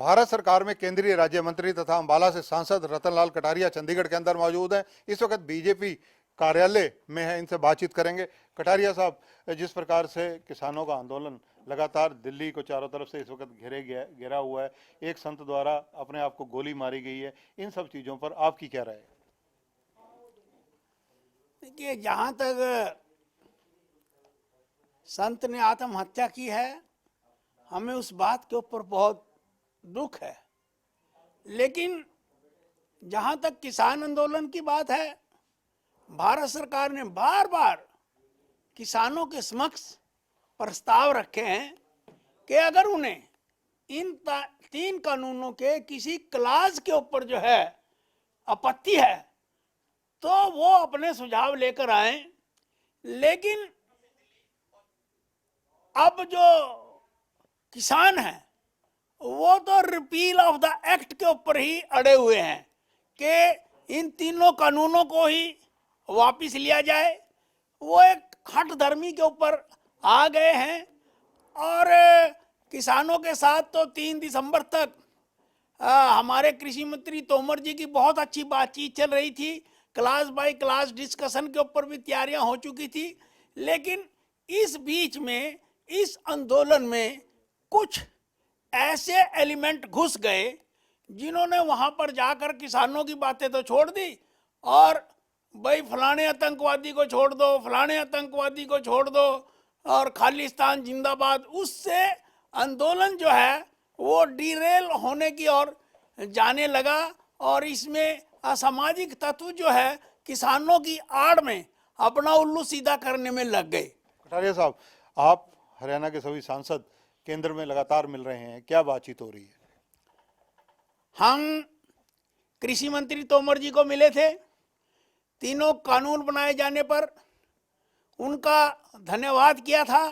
भारत सरकार में केंद्रीय राज्य मंत्री तथा अंबाला से सांसद रतनलाल कटारिया चंडीगढ़ के अंदर मौजूद हैं। इस वक्त बीजेपी कार्यालय में है, इनसे बातचीत करेंगे। कटारिया साहब, जिस प्रकार से किसानों का आंदोलन लगातार दिल्ली को चारों तरफ से इस वक्त घेरा हुआ है, एक संत द्वारा अपने आप को गोली मारी गई है, इन सब चीजों पर आपकी क्या राय है? देखिए, जहाँ तक संत ने आत्महत्या की है, हमें उस बात के ऊपर बहुत दुख है। लेकिन जहाँ तक किसान आंदोलन की बात है, भारत सरकार ने बार बार किसानों के समक्ष प्रस्ताव रखे हैं कि अगर उन्हें इन 3 कानूनों के किसी क्लास के ऊपर जो है आपत्ति है तो वो अपने सुझाव लेकर आए। लेकिन अब जो किसान हैं वो तो रिपील ऑफ द एक्ट के ऊपर ही अड़े हुए हैं कि इन तीनों कानूनों को ही वापस लिया जाए। वो एक हठ धर्मी के ऊपर आ गए हैं और किसानों के साथ तो 3 दिसंबर तक हमारे कृषि मंत्री तोमर जी की बहुत अच्छी बातचीत चल रही थी। क्लास बाय क्लास डिस्कशन के ऊपर भी तैयारियां हो चुकी थी। लेकिन इस बीच में इस आंदोलन में कुछ ऐसे एलिमेंट घुस गए जिन्होंने वहां पर जाकर किसानों की बातें तो छोड़ दी और भाई फलाने आतंकवादी को छोड़ दो, फलाने आतंकवादी को छोड़ दो और खालिस्तान जिंदाबाद। उससे आंदोलन जो है वो डिरेल होने की ओर जाने लगा और इसमें असामाजिक तत्व जो है किसानों की आड़ में अपना उल्लू सीधा करने में लग गए। कटारिया साहब, आप हरियाणा के सभी सांसद केंद्र में लगातार मिल रहे हैं, क्या बातचीत हो रही है? हम कृषि मंत्री तोमर जी को मिले थे। तीनों कानून बनाए जाने पर उनका धन्यवाद किया था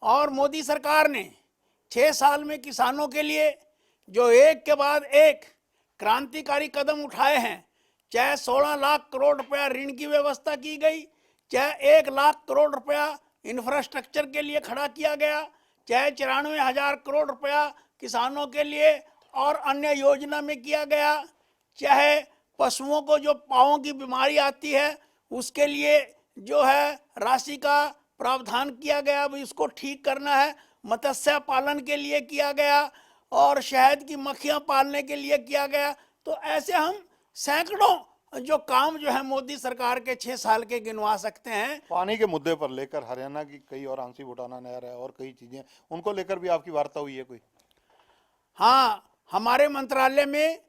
और मोदी सरकार ने 6 साल में किसानों के लिए जो एक के बाद एक क्रांतिकारी कदम उठाए हैं, चाहे 16 लाख करोड़ रुपया ऋण की व्यवस्था की गई, चाहे 1 लाख करोड़ रुपया इंफ्रास्ट्रक्चर के लिए खड़ा किया गया, चाहे 94,000 करोड़ रुपया किसानों के लिए और अन्य योजना में किया गया, चाहे पशुओं को जो पाँवों की बीमारी आती है उसके लिए जो है राशि का प्रावधान किया गया, इसको ठीक करना है, मत्स्य पालन के लिए किया गया और शहद की मक्खियां पालने के लिए किया गया। तो ऐसे हम सैकड़ों जो काम जो है मोदी सरकार के 6 साल के गिनवा सकते हैं। पानी के मुद्दे पर लेकर हरियाणा की कई और आंसी बुटाना नहर है और कई चीजें, उनको लेकर भी आपकी वार्ता हुई है कोई? हाँ, हमारे मंत्रालय में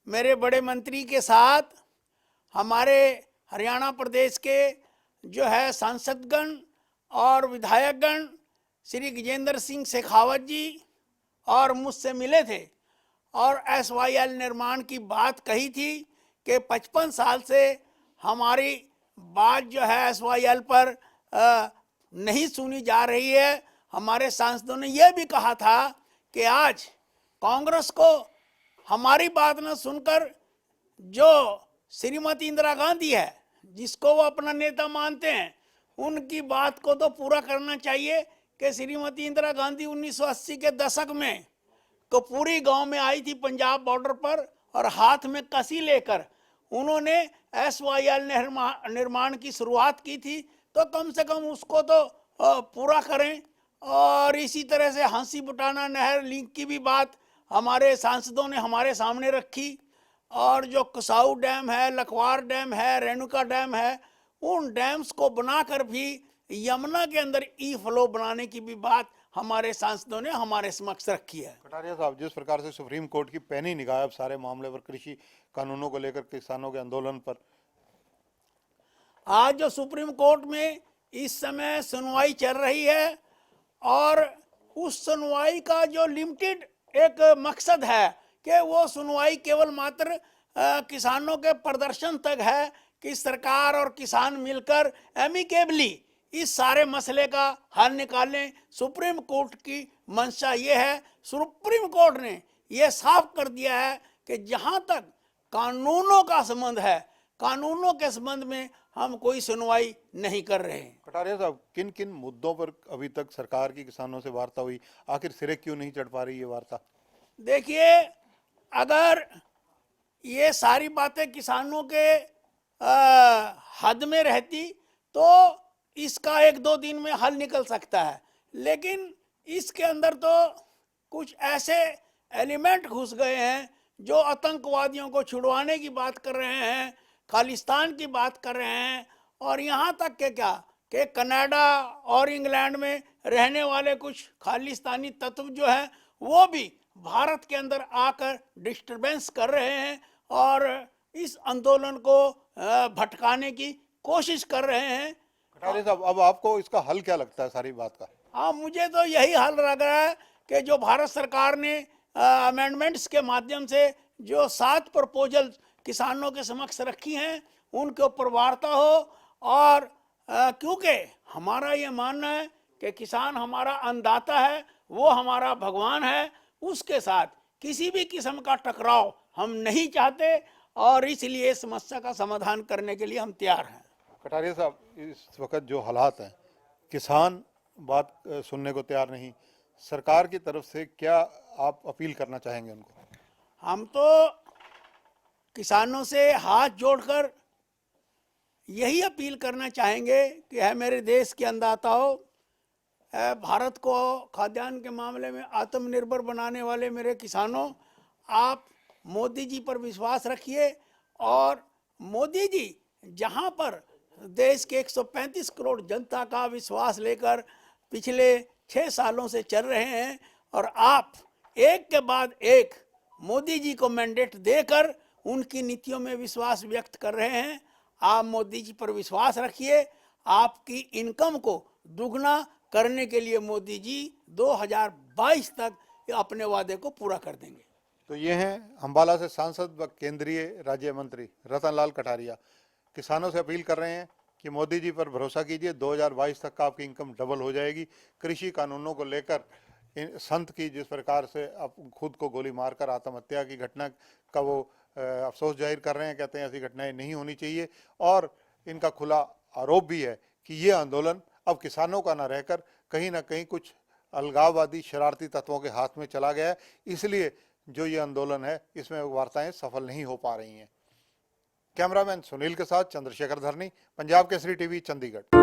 मेरे बड़े मंत्री के साथ हमारे हरियाणा प्रदेश के जो है सांसदगण और विधायकगण श्री गजेंद्र सिंह शेखावत जी और मुझसे मिले थे और SYL निर्माण की बात कही थी कि 55 साल से हमारी बात जो है SYL पर नहीं सुनी जा रही है। हमारे सांसदों ने यह भी कहा था कि आज कांग्रेस को हमारी बात न सुनकर जो श्रीमती इंदिरा गांधी है, जिसको वो अपना नेता मानते हैं, उनकी बात को तो पूरा करना चाहिए कि श्रीमती इंदिरा गांधी 1980 के दशक में कपूरी गांव में आई थी पंजाब बॉर्डर पर और हाथ में कसी लेकर उन्होंने SYL निर्माण की शुरुआत की थी। तो कम से कम उसको तो पूरा करें। और इसी तरह से हंसी बुटाना नहर लिंक की भी बात हमारे सांसदों ने हमारे सामने रखी और जो कुसाऊ डैम है, लखवार डैम है, रेणुका डैम है, उन डैम्स को बनाकर भी यमुना के अंदर फ्लो बनाने की भी बात हमारे सांसदों ने हमारे समक्ष रखी है। कटारिया साहब, जिस प्रकार से सुप्रीम कोर्ट की पैनी निगाह अब सारे मामले पर, कृषि कानूनों को लेकर किसानों के आंदोलन पर, आज जो सुप्रीम कोर्ट में इस समय सुनवाई चल रही है और उस सुनवाई का जो लिमिटेड एक मकसद है कि वो सुनवाई केवल मात्र किसानों के प्रदर्शन तक है कि सरकार और किसान मिलकर एमिकेबली इस सारे मसले का हल निकालें। सुप्रीम कोर्ट की मंशा ये है, सुप्रीम कोर्ट ने ये साफ कर दिया है कि जहां तक कानूनों का संबंध है, कानूनों के संबंध में हम कोई सुनवाई नहीं कर रहे हैं। कटारिया साहब, किन किन मुद्दों पर अभी तक सरकार की किसानों से वार्ता हुई? आखिर सिरे क्यों नहीं चढ़ पा रही ये वार्ता? देखिए, अगर ये सारी बातें किसानों के हद में रहती तो इसका एक दो दिन में हल निकल सकता है, लेकिन इसके अंदर तो कुछ ऐसे एलिमेंट घुस गए हैं जो आतंकवादियों को छुड़वाने की बात कर रहे हैं, खालिस्तान की बात कर रहे हैं, और यहाँ तक के क्या कि कनाडा और इंग्लैंड में रहने वाले कुछ खालिस्तानी तत्व जो है वो भी भारत के अंदर आकर डिस्टरबेंस कर रहे हैं और इस आंदोलन को भटकाने की कोशिश कर रहे हैं। कटारिया साहब, अब आपको इसका हल क्या लगता है सारी बात का? हाँ, मुझे तो यही हल लग रहा है कि जो भारत सरकार ने अमेंडमेंट्स के माध्यम से जो 7 प्रपोजल किसानों के समक्ष रखी हैं उनके ऊपर वार्ता हो, और क्योंकि हमारा ये मानना है कि किसान हमारा अन्नदाता है, वो हमारा भगवान है, उसके साथ किसी भी किस्म का टकराव हम नहीं चाहते और इसलिए इस समस्या का समाधान करने के लिए हम तैयार हैं। कटारिया साहब, इस वक्त जो हालात हैं, किसान बात सुनने को तैयार नहीं, सरकार की तरफ से क्या आप अपील करना चाहेंगे उनको? हम तो किसानों से हाथ जोड़कर यही अपील करना चाहेंगे कि है मेरे देश के अन्नदाताओं, भारत को खाद्यान्न के मामले में आत्मनिर्भर बनाने वाले मेरे किसानों, आप मोदी जी पर विश्वास रखिए, और मोदी जी जहां पर देश के 135 करोड़ जनता का विश्वास लेकर पिछले 6 सालों से चल रहे हैं, और आप एक के बाद एक मोदी जी को मैंडेट देकर उनकी नीतियों में विश्वास व्यक्त कर रहे हैं। आप मोदी जी पर विश्वास रखिए, आपकी इनकम को दुगना करने के लिए मोदी जी 2022 तक अपने वादे को पूरा कर देंगे। तो ये हैं अंबाला से सांसद व केंद्रीय राज्य मंत्री रतनलाल कटारिया। किसानों से अपील कर रहे हैं कि मोदी जी पर भरोसा कीजिए, 2022 तक का आपकी इनकम डबल हो जाएगी। कृषि कानूनों को लेकर संत की जिस प्रकार से अब खुद को गोली मारकर आत्महत्या की घटना का वो अफसोस जाहिर कर रहे हैं, कहते हैं ऐसी घटनाएं नहीं होनी चाहिए, और इनका खुला आरोप भी है कि ये आंदोलन अब किसानों का ना रहकर कहीं ना कहीं कुछ अलगाववादी शरारती तत्वों के हाथ में चला गया है, इसलिए जो ये आंदोलन है इसमें वार्ताएं सफल नहीं हो पा रही हैं। कैमरामैन सुनील के साथ चंद्रशेखर धरनी, पंजाब केसरी टीवी, चंडीगढ़।